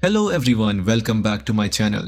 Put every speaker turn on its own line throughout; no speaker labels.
Hello everyone, welcome back to my channel.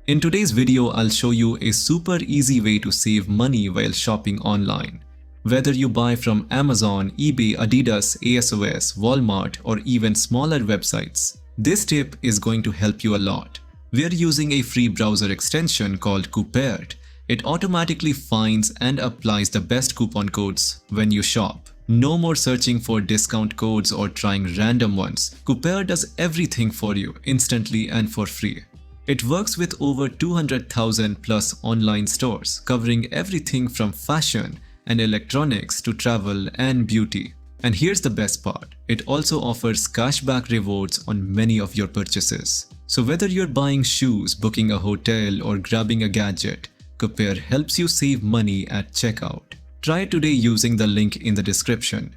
In today's video, I'll show you a super easy way to save money while shopping online. Whether you buy from Amazon, eBay, Adidas, ASOS, Walmart, or even smaller websites, this tip is going to help you a lot. We're using a free browser extension called Coupert. It automatically finds and applies the best coupon codes when you shop. No more searching for discount codes or trying random ones. Coupert does everything for you instantly and for free. It works with over 200,000 plus online stores, covering everything from fashion and electronics to travel and beauty. And here's the best part, it also offers cashback rewards on many of your purchases. So whether you're buying shoes, booking a hotel, or grabbing a gadget, Coupert helps you save money at checkout. Try it today using the link in the description.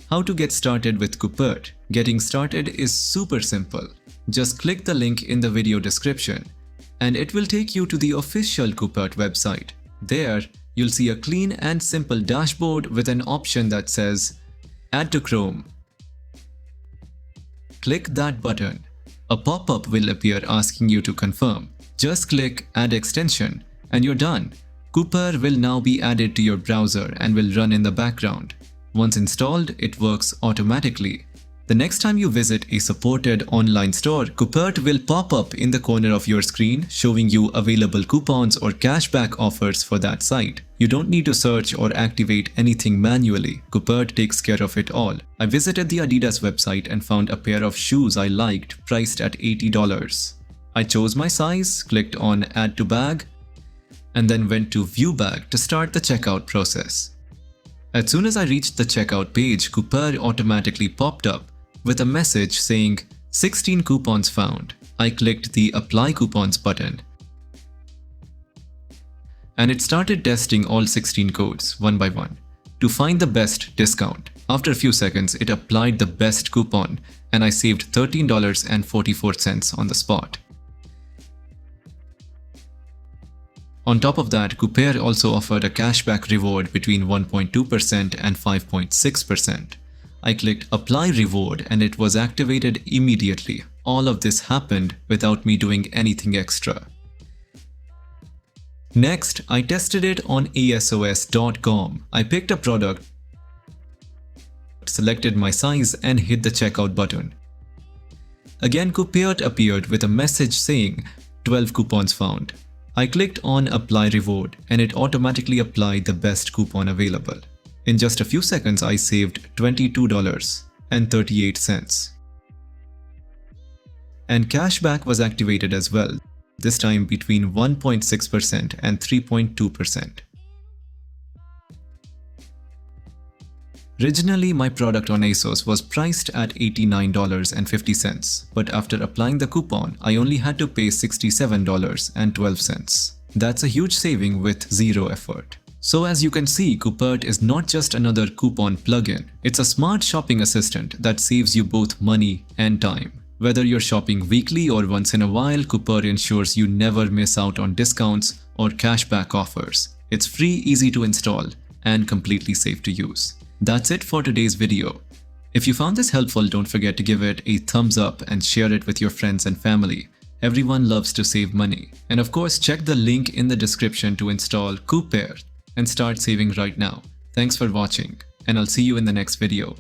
How to get started with Coupert? Getting started is super simple. Just click the link in the video description and it will take you to the official Coupert website. There, you'll see a clean and simple dashboard with an option that says Add to Chrome. Click that button. A pop-up will appear asking you to confirm. Just click Add Extension and you're done. Coupert will now be added to your browser and will run in the background. Once installed, it works automatically. The next time you visit a supported online store, Coupert will pop up in the corner of your screen showing you available coupons or cashback offers for that site. You don't need to search or activate anything manually. Coupert takes care of it all. I visited the Adidas website and found a pair of shoes I liked priced at $80. I chose my size, clicked on Add to Bag, and then went to View Bag to start the checkout process. As soon as I reached the checkout page, Coupert automatically popped up with a message saying 16 coupons found. I clicked the Apply Coupons button and it started testing all 16 codes one by one to find the best discount. After a few seconds, it applied the best coupon and I saved $13.44 on the spot. On top of that, Coupert also offered a cashback reward between 1.2% and 5.6%. I clicked Apply Reward and it was activated immediately. All of this happened without me doing anything extra. Next, I tested it on ASOS.com. I picked a product, selected my size and hit the checkout button. Again, Coupert appeared with a message saying 12 coupons found. I clicked on Apply Reward and it automatically applied the best coupon available. In just a few seconds, I saved $22.38. And cashback was activated as well, this time between 1.6% and 3.2%. Originally, my product on ASOS was priced at $89.50, but after applying the coupon, I only had to pay $67.12. That's a huge saving with zero effort. So as you can see, Coupert is not just another coupon plugin. It's a smart shopping assistant that saves you both money and time. Whether you're shopping weekly or once in a while, Coupert ensures you never miss out on discounts or cashback offers. It's free, easy to install, and completely safe to use. That's it for today's video. If you found this helpful, don't forget to give it a thumbs up and share it with your friends and family. Everyone loves to save money. And of course, check the link in the description to install Coupert and start saving right now. Thanks for watching, and I'll see you in the next video.